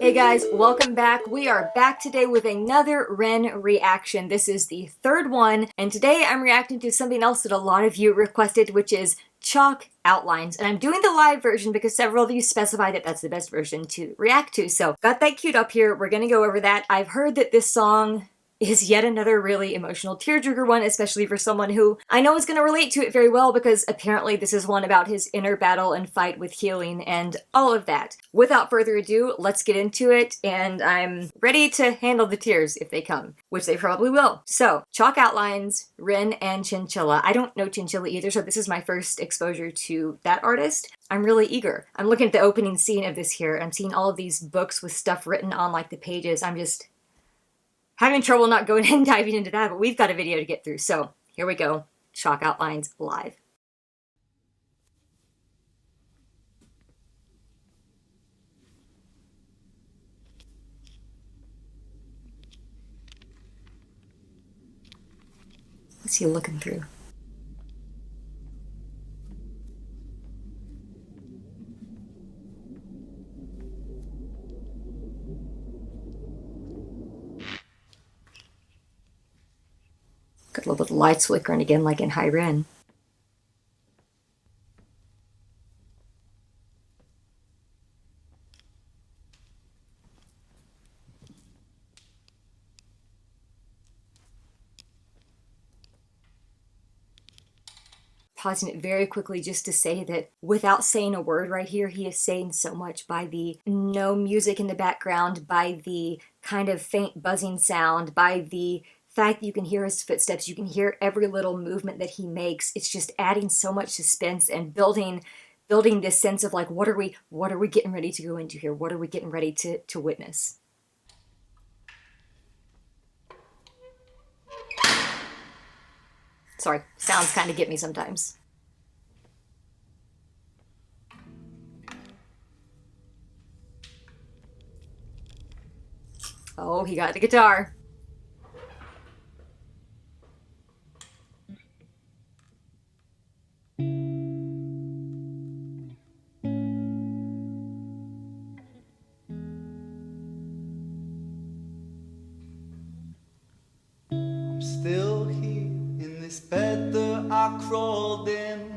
Hey guys, welcome back. We are back today with another Ren reaction. This is the third one, and today I'm reacting to something else that a lot of you requested, which is chalk outlines. And I'm doing the live version because several of you specified that that's the best version to react to. So got that queued up here. We're gonna go over that. I've heard that this song is yet another really emotional tearjerker one, especially for someone who I know is going to relate to it very well because apparently this is one about his inner battle and fight with healing and all of that. Without further ado, let's get into it, and I'm ready to handle the tears if they come, which they probably will. So, Chalk Outlines, Ren and Chinchilla. I don't know Chinchilla either, so this is my first exposure to that artist. I'm really eager. I'm looking at the opening scene of this here. I'm seeing all of these books with stuff written on like the pages. I'm just having trouble not going and diving into that, but we've got a video to get through. So here we go. Chalk Outlines live. What's he looking through? Got a little bit of lights flickering again like in High Ren. Pausing it very quickly just to say that without saying a word right here, he is saying so much by the no music in the background, by the kind of faint buzzing sound, by the fact that you can hear his footsteps, you can hear every little movement that he makes. It's just adding so much suspense and building this sense of like, what are we getting ready to go into here? What are we getting ready to witness? Sorry, sounds kind of get me sometimes. Oh, he got the guitar. I'm still here in this bed that I crawled in.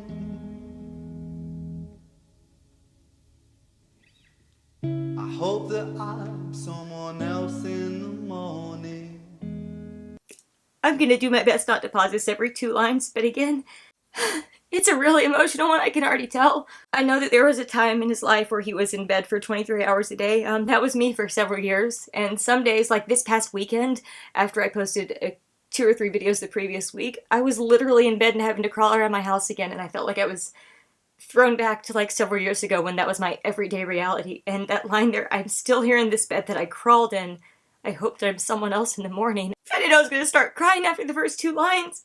I hope that I'm someone else in the morning. I'm gonna do my best not to pause this every two lines, but again, it's a really emotional one, I can already tell. I know that there was a time in his life where he was in bed for 23 hours a day. That was me for several years, and some days, like this past weekend, after I posted 2 or 3 videos the previous week, I was literally in bed and having to crawl around my house again, and I felt like I was thrown back to like several years ago when that was my everyday reality. And that line there, I'm still here in this bed that I crawled in. I hope that I'm someone else in the morning. I didn't know I was going to start crying after the first 2 lines.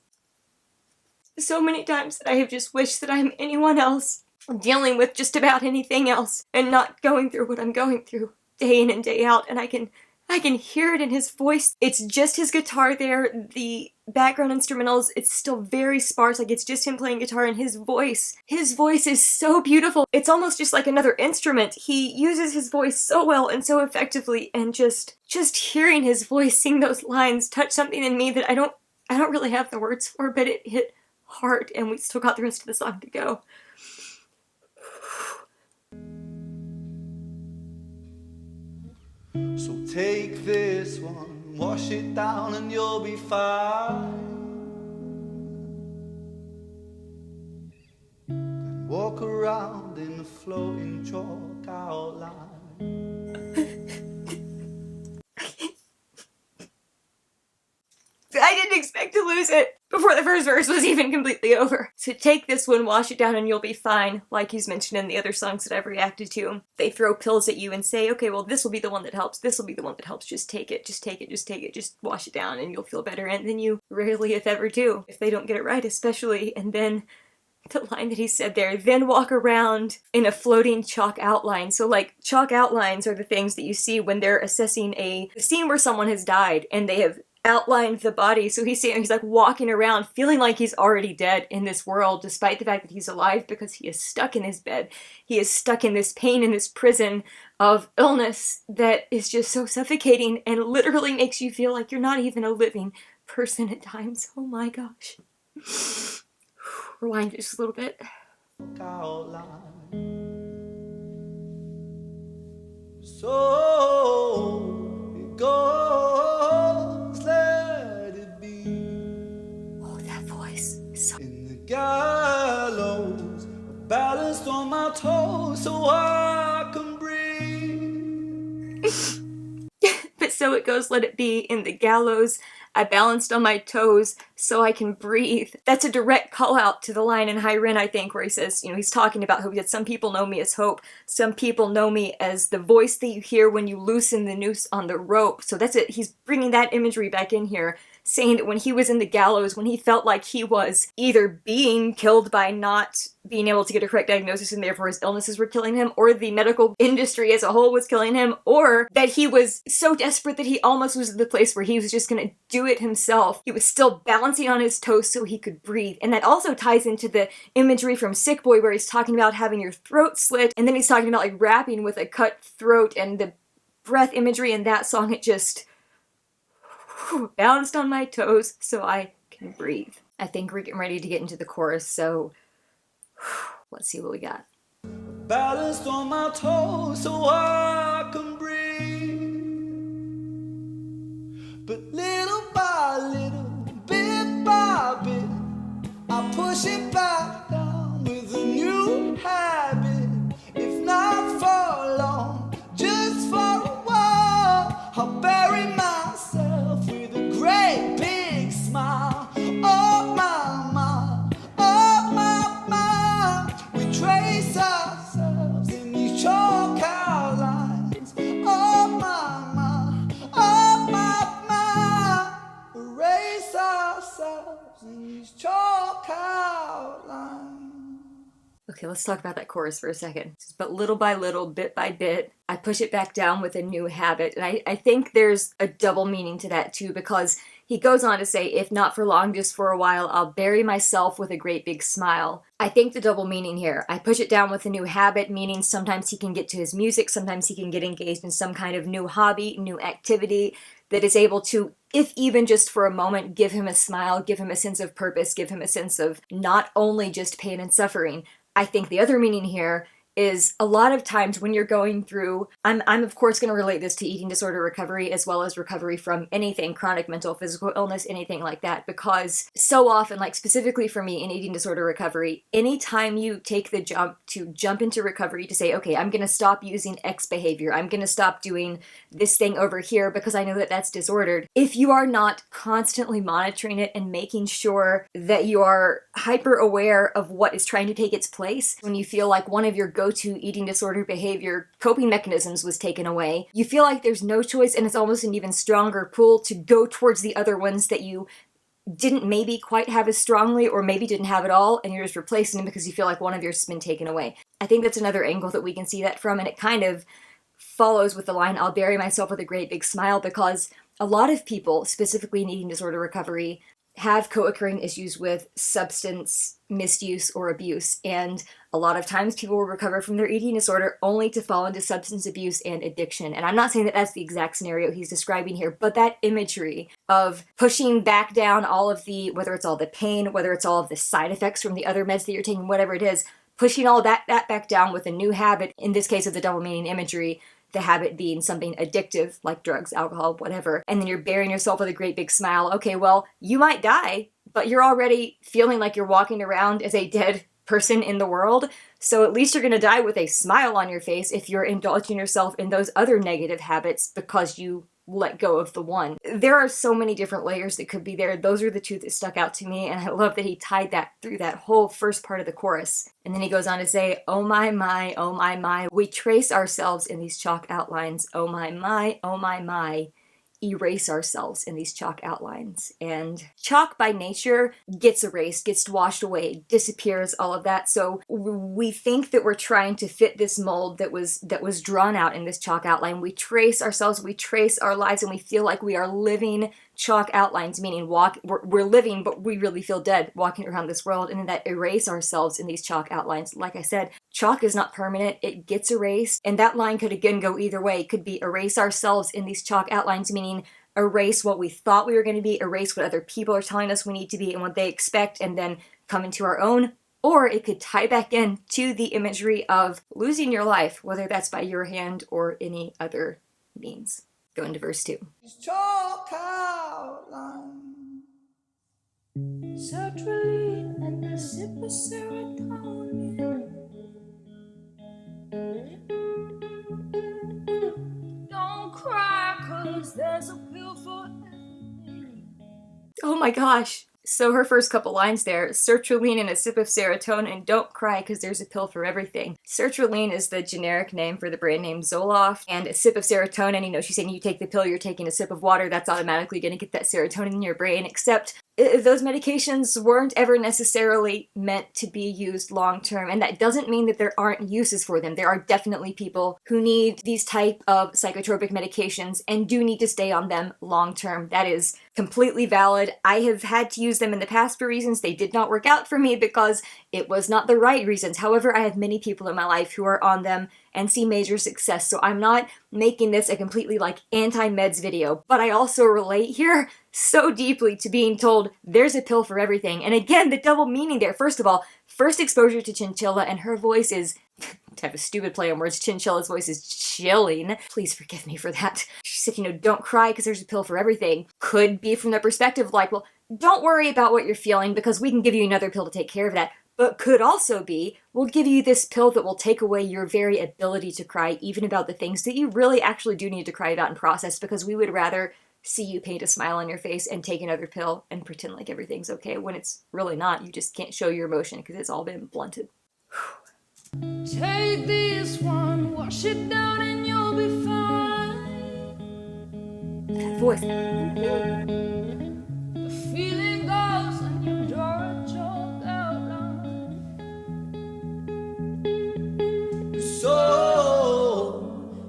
So many times that I have just wished that I'm anyone else, dealing with just about anything else, and not going through what I'm going through day in and day out, and I can hear it in his voice. It's just his guitar there. The background instrumentals, it's still very sparse, like it's just him playing guitar, and his voice is so beautiful. It's almost just like another instrument. He uses his voice so well and so effectively, and just hearing his voice sing those lines touched something in me that I don't really have the words for, but it hit hard, and we still got the rest of the song to go. So take this one, wash it down and you'll be fine. Then walk around in a floating chalk outline. I didn't expect to lose it before the first verse was even completely over. So take this one, wash it down, and you'll be fine. Like he's mentioned in the other songs that I've reacted to. They throw pills at you and say, okay, well, this will be the one that helps. This will be the one that helps. Just take it. Just take it. Just take it. Just wash it down and you'll feel better. And then you rarely, if ever, do. If they don't get it right, especially. And then the line that he said there, then walk around in a floating chalk outline. So like chalk outlines are the things that you see when they're assessing a scene where someone has died and they have outlined the body. So he's like walking around feeling like he's already dead in this world, despite the fact that he's alive, because he is stuck in his bed. He is stuck in this pain, in this prison of illness that is just so suffocating and literally makes you feel like you're not even a living person at times. Oh my gosh. Rewind just a little bit. So it goes, let it be. Oh, that voice is so... In the gallows, balanced on my toes so I can breathe. But so it goes, let it be. In the gallows, I balanced on my toes so I can breathe. That's a direct call out to the line in High Ren, I think, where he says, you know, he's talking about hope. That some people know me as hope. Some people know me as the voice that you hear when you loosen the noose on the rope. So that's it. He's bringing that imagery back in here, saying that when he was in the gallows, when he felt like he was either being killed by not being able to get a correct diagnosis and therefore his illnesses were killing him, or the medical industry as a whole was killing him, or that he was so desperate that he almost was at the place where he was just gonna do it himself. He was still balancing on his toes so he could breathe. And that also ties into the imagery from Sick Boy, where he's talking about having your throat slit, and then he's talking about like rapping with a cut throat, and the breath imagery in that song. It just balanced on my toes so I can breathe. I think we're getting ready to get into the chorus, so let's see what we got. Balanced on my toes so I can breathe. But little by little, bit by bit, I push it back down with a new habit. If not for long, just for a while, I'll bury myself with a great big smile. Oh my, oh my, we trace ourselves in these chalk outlines. Oh my, oh my, erase ourselves in these chalk outlines. Okay, let's talk about that chorus for a second. But little by little, bit by bit, I push it back down with a new habit. And I think there's a double meaning to that too, because he goes on to say, if not for long, just for a while, I'll bury myself with a great big smile. I think the double meaning here, I push it down with a new habit, meaning sometimes he can get to his music, sometimes he can get engaged in some kind of new hobby, new activity that is able to, if even just for a moment, give him a smile, give him a sense of purpose, give him a sense of not only just pain and suffering. I think the other meaning here is a lot of times when you're going through, I'm of course going to relate this to eating disorder recovery as well as recovery from anything, chronic mental, physical illness, anything like that, because so often, like specifically for me in eating disorder recovery, anytime you take the jump into recovery to say, okay, I'm going to stop using X behavior, I'm going to stop doing this thing over here because I know that that's disordered. If you are not constantly monitoring it and making sure that you are hyper aware of what is trying to take its place, when you feel like one of your go-to eating disorder behavior coping mechanisms was taken away, you feel like there's no choice, and it's almost an even stronger pull to go towards the other ones that you didn't maybe quite have as strongly, or maybe didn't have at all, and you're just replacing them because you feel like one of yours has been taken away. I think that's another angle that we can see that from, and it kind of follows with the line, I'll bury myself with a great big smile, because a lot of people, specifically in eating disorder recovery, have co-occurring issues with substance misuse or abuse, and a lot of times people will recover from their eating disorder only to fall into substance abuse and addiction. And I'm not saying that that's the exact scenario he's describing here, but that imagery of pushing back down all of the, whether it's all the pain, whether it's all of the side effects from the other meds that you're taking, whatever it is, pushing all that back down with a new habit, in this case of the double meaning imagery, the habit being something addictive, like drugs, alcohol, whatever, and then you're burying yourself with a great big smile. Okay, well, you might die, but you're already feeling like you're walking around as a dead person in the world, so at least you're gonna die with a smile on your face if you're indulging yourself in those other negative habits because you let go of the one. There are so many different layers that could be there. Those are the two that stuck out to me, and I love that he tied that through that whole first part of the chorus. And then he goes on to say, oh my, we trace ourselves in these chalk outlines. Oh my, erase ourselves in these chalk outlines. And chalk by nature gets erased, gets washed away, disappears, all of that. So we think that we're trying to fit this mold that was drawn out in this chalk outline. We trace ourselves, we trace our lives, and we feel like we are living chalk outlines, meaning we're living, but we really feel dead walking around this world, and then that erase ourselves in these chalk outlines. Like I said, chalk is not permanent, it gets erased, and that line could again go either way. It could be erase ourselves in these chalk outlines, meaning erase what we thought we were going to be, erase what other people are telling us we need to be and what they expect, and then come into our own. Or it could tie back in to the imagery of losing your life, whether that's by your hand or any other means. Go into verse 2. Chalk outline. Sertraline and a sip of serotonin. Don't cry, 'cause there's a pill for everything. Oh my gosh. So her first couple lines there, sertraline and a sip of serotonin, don't cry because there's a pill for everything. Sertraline is the generic name for the brand name Zoloft, and a sip of serotonin, you know, she's saying you take the pill, you're taking a sip of water, that's automatically going to get that serotonin in your brain, except those medications weren't ever necessarily meant to be used long-term, and that doesn't mean that there aren't uses for them. There are definitely people who need these type of psychotropic medications and do need to stay on them long-term. That is completely valid. I have had to use them in the past for reasons. They did not work out for me because it was not the right reasons. However, I have many people in my life who are on them and see major success, so I'm not making this a completely like anti-meds video, but I also relate here so deeply to being told there's a pill for everything. And again, the double meaning there. First of all, first exposure to Chinchilla, and her voice is, to have a stupid play on words, Chinchilla's voice is chilling. Please forgive me for that. She said, you know, don't cry because there's a pill for everything. Could be from the perspective of like, well, don't worry about what you're feeling because we can give you another pill to take care of that. But could also be, we'll give you this pill that will take away your very ability to cry, even about the things that you really actually do need to cry about and process, because we would rather see you paint a smile on your face and take another pill and pretend like everything's okay when it's really not. You just can't show your emotion because it's all been blunted. Take this one, wash it down and you'll be fine. That voice. The feeling goes and you draw a chalk outline. So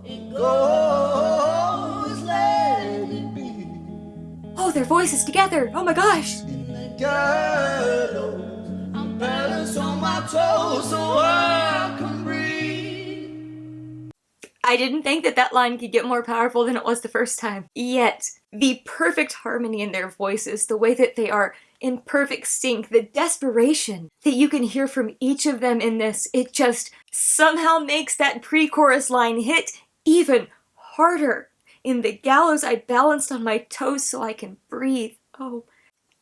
it goes, let it be. Oh, their voices together. Oh my gosh. In the gallows, I'm balanced on my toes so I can breathe. I didn't think that that line could get more powerful than it was the first time. Yet, the perfect harmony in their voices, the way that they are in perfect sync, the desperation that you can hear from each of them in this, it just somehow makes that pre-chorus line hit even harder. In the gallows, I balanced on my toes so I can breathe. Oh,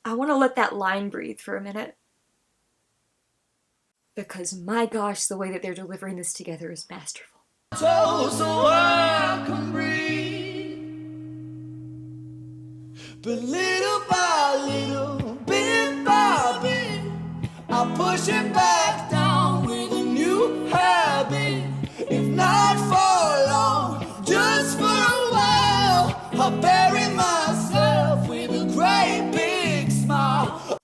I want to let that line breathe for a minute. Because my gosh, the way that they're delivering this together is masterful. Toes so I can breathe. But little by little, bit by bit, I push it back down with a new habit. If not for long, just for a while, I bury myself with a great big smile.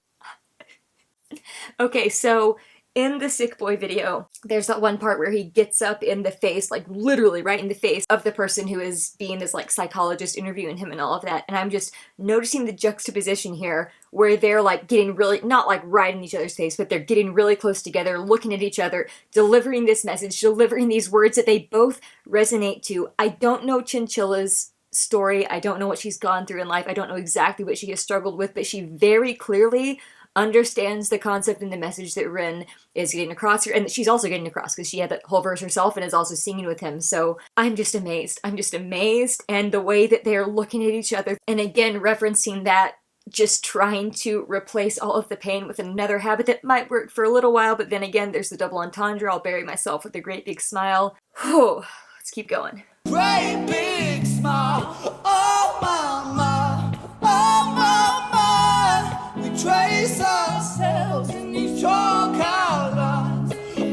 Okay, so in the Sick Boy video, there's that one part where he gets up in the face, like literally right in the face of the person who is being this like psychologist interviewing him and all of that. And I'm just noticing the juxtaposition here where they're like getting really, not like right in each other's face, but they're getting really close together, looking at each other, delivering this message, delivering these words that they both resonate to. I don't know Chinchilla's story. I don't know what she's gone through in life. I don't know exactly what she has struggled with, but she very clearly understands the concept and the message that Ren is getting across here, and she's also getting across because she had that whole verse herself and is also singing with him. So I'm just amazed. I'm just amazed, and the way that they're looking at each other, and again referencing that, just trying to replace all of the pain with another habit that might work for a little while, but then again there's the double entendre. I'll bury myself with a great big smile. Whew, let's keep going. Great big smile. Oh mama, oh mama. We trace ourselves in these chalk outlines.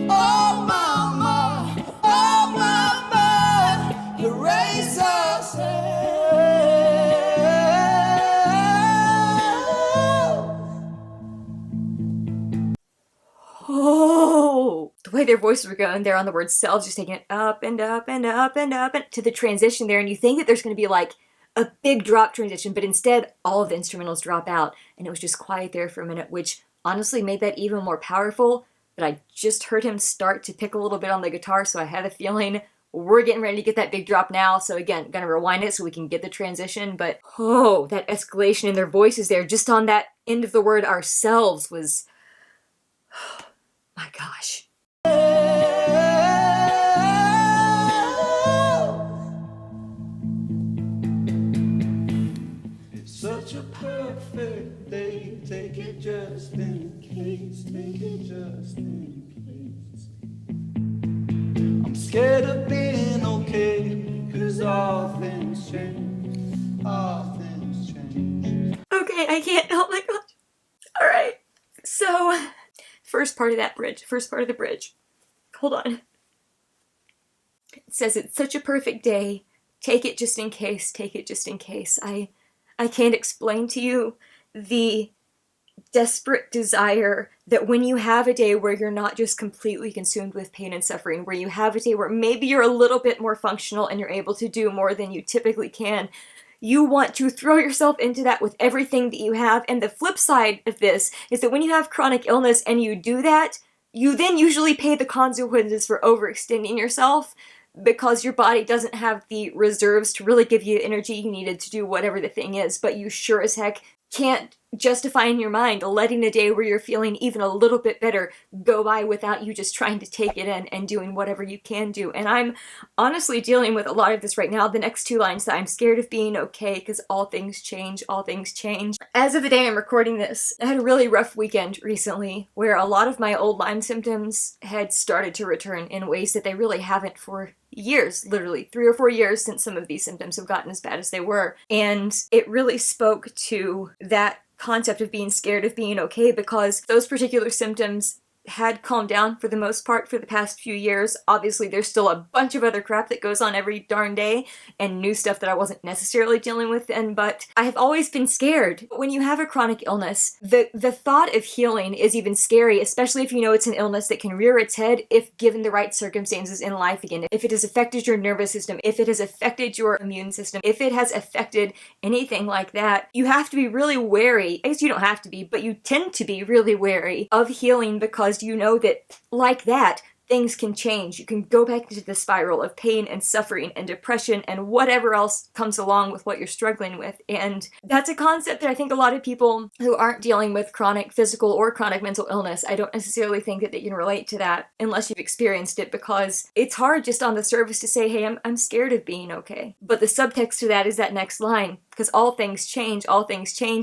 Oh mama, erase ourselves. their voices were going there on the word selves, just taking it up and up and up and up and to the transition there, and you think that there's going to be like a big drop transition, but instead all of the instrumentals drop out, and it was just quiet there for a minute, which honestly made that even more powerful. But I just heard him start to pick a little bit on the guitar, so I had a feeling we're getting ready to get that big drop now. So again, gonna rewind it so we can get the transition, but oh, that escalation in their voices there, just on that end of the word ourselves was, my gosh. It's such a perfect day. Take it just in case. Take it just in case. I'm scared of being okay, 'cause all things change. All things change. Okay, I can't. Oh my gosh. All right. So, first part of the bridge. Hold on. It says, it's such a perfect day. Take it just in case. Take it just in case. I can't explain to you the desperate desire that when you have a day where you're not just completely consumed with pain and suffering, where you have a day where maybe you're a little bit more functional and you're able to do more than you typically can, you want to throw yourself into that with everything that you have. And the flip side of this is that when you have chronic illness and you do that, you then usually pay the consequences for overextending yourself, because your body doesn't have the reserves to really give you the energy you needed to do whatever the thing is, but you sure as heck can't justify in your mind letting a day where you're feeling even a little bit better go by without you just trying to take it in and doing whatever you can do. And I'm honestly dealing with a lot of this right now. The next two lines, that I'm scared of being okay because all things change, all things change. As of the day I'm recording this, I had a really rough weekend recently where a lot of my old Lyme symptoms had started to return in ways that they really haven't for years, literally 3 or 4 years since some of these symptoms have gotten as bad as they were. And it really spoke to that concept of being scared of being okay, because those particular symptoms had calmed down for the most part for the past few years. Obviously, there's still a bunch of other crap that goes on every darn day and new stuff that I wasn't necessarily dealing with then, but I have always been scared. When you have a chronic illness, the thought of healing is even scary, especially if you know it's an illness that can rear its head if given the right circumstances in life again. If it has affected your nervous system, if it has affected your immune system, if it has affected anything like that, you have to be really wary. I guess you don't have to be, but you tend to be really wary of healing, because you know that, like that, things can change. You can go back into the spiral of pain and suffering and depression and whatever else comes along with what you're struggling with. And that's a concept that I think a lot of people who aren't dealing with chronic physical or chronic mental illness, I don't necessarily think that they can relate to that unless you've experienced it, because it's hard just on the surface to say, hey, I'm scared of being okay. But the subtext to that is that next line, because all things change,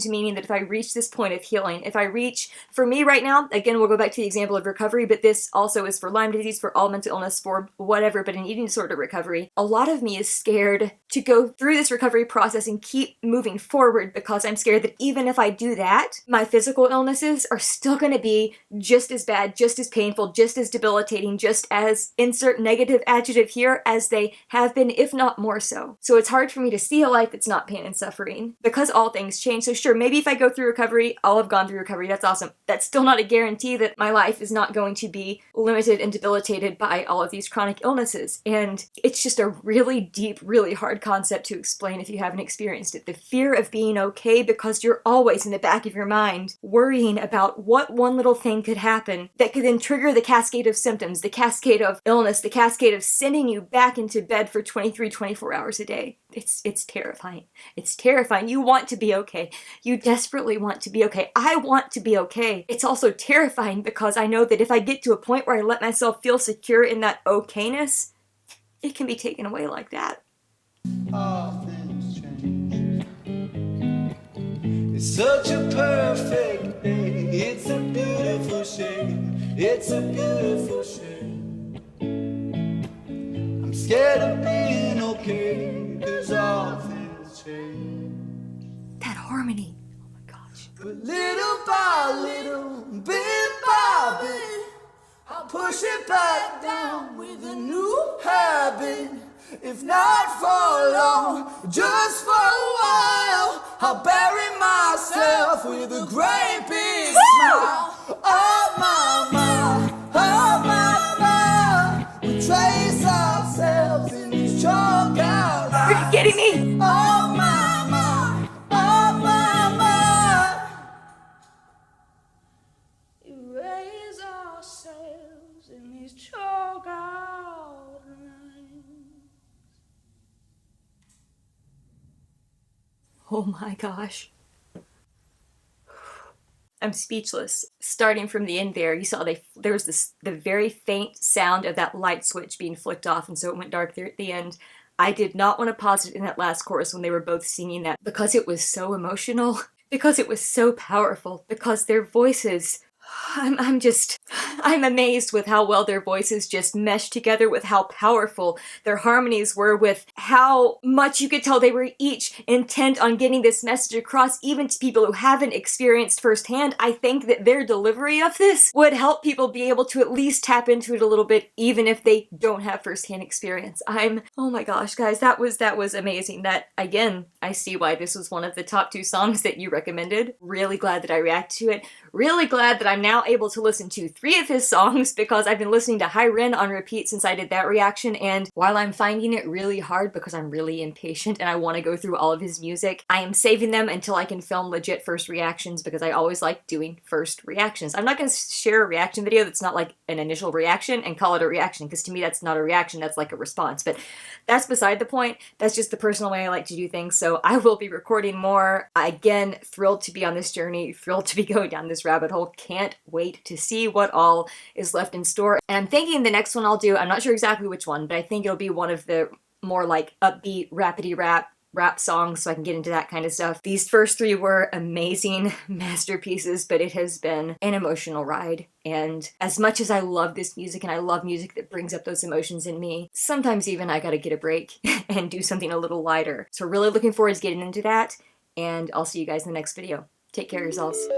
meaning that if I reach this point of healing, if I reach, for me right now, again, we'll go back to the example of recovery, but this also is for Lyme disease, for all mental illness, for whatever, but an eating disorder recovery. A lot of me is scared to go through this recovery process and keep moving forward, because I'm scared that even if I do that, my physical illnesses are still going to be just as bad, just as painful, just as debilitating, just as insert negative adjective here as they have been, if not more so. So it's hard for me to see a life that's not pain and suffering, because all things change. So sure, maybe if I go through recovery, I'll have gone through recovery. That's awesome. That's still not a guarantee that my life is not going to be limited and debilitated by all of these chronic illnesses. And it's just a really deep, really hard concept to explain if you haven't experienced it. The fear of being okay, because you're always in the back of your mind worrying about what one little thing could happen that could then trigger the cascade of symptoms, the cascade of illness, the cascade of sending you back into bed for 23, 24 hours a day. It's terrifying. It's terrifying. You want to be okay. You desperately want to be okay. I want to be okay. It's also terrifying because I know that if I get to a point where I let myself feel secure in that okayness, it can be taken away like that. All things change. It's such a perfect day. It's a beautiful shade. It's a beautiful shade. I'm scared of being okay, 'cause all things change. That harmony. Oh my gosh. But little by little, bit by bit, I'll push it back down with a new habit. If not for long, just for a while, I'll bury myself with a great big smile. Oh my, oh my, oh. kidding me? Oh my, oh my. Erase ourselves in these chalk outlines. Oh my gosh. I'm speechless. Starting from the end there, you saw there was the very faint sound of that light switch being flicked off, and so it went dark there at the end. I did not want to pause it in that last chorus when they were both singing that because it was so emotional, because it was so powerful, because their voices, I'm amazed with how well their voices just meshed together, with how powerful their harmonies were, with how much you could tell they were each intent on getting this message across, even to people who haven't experienced firsthand. I think that their delivery of this would help people be able to at least tap into it a little bit, even if they don't have firsthand experience. Oh my gosh, guys, that was amazing. That, again, I see why this was one of the top 2 songs that you recommended. Really glad that I reacted to it. Really glad that I'm now able to listen to 3 of his songs, because I've been listening to Hi Ren on repeat since I did that reaction, and while I'm finding it really hard because I'm really impatient and I want to go through all of his music, I am saving them until I can film legit first reactions, because I always like doing first reactions. I'm not going to share a reaction video that's not like an initial reaction and call it a reaction, because to me that's not a reaction, that's like a response, but that's beside the point. That's just the personal way I like to do things, so I will be recording more. Again, thrilled to be on this journey, thrilled to be going down this rabbit hole, can't wait to see what all is left in store. And I'm thinking the next one I'll do, I'm not sure exactly which one, but I think it'll be one of the more like upbeat, rappity-rap songs, so I can get into that kind of stuff. These first 3 were amazing masterpieces, but it has been an emotional ride. And as much as I love this music, and I love music that brings up those emotions in me, sometimes even I gotta get a break and do something a little lighter. So really looking forward to getting into that, and I'll see you guys in the next video. Take care of yourselves.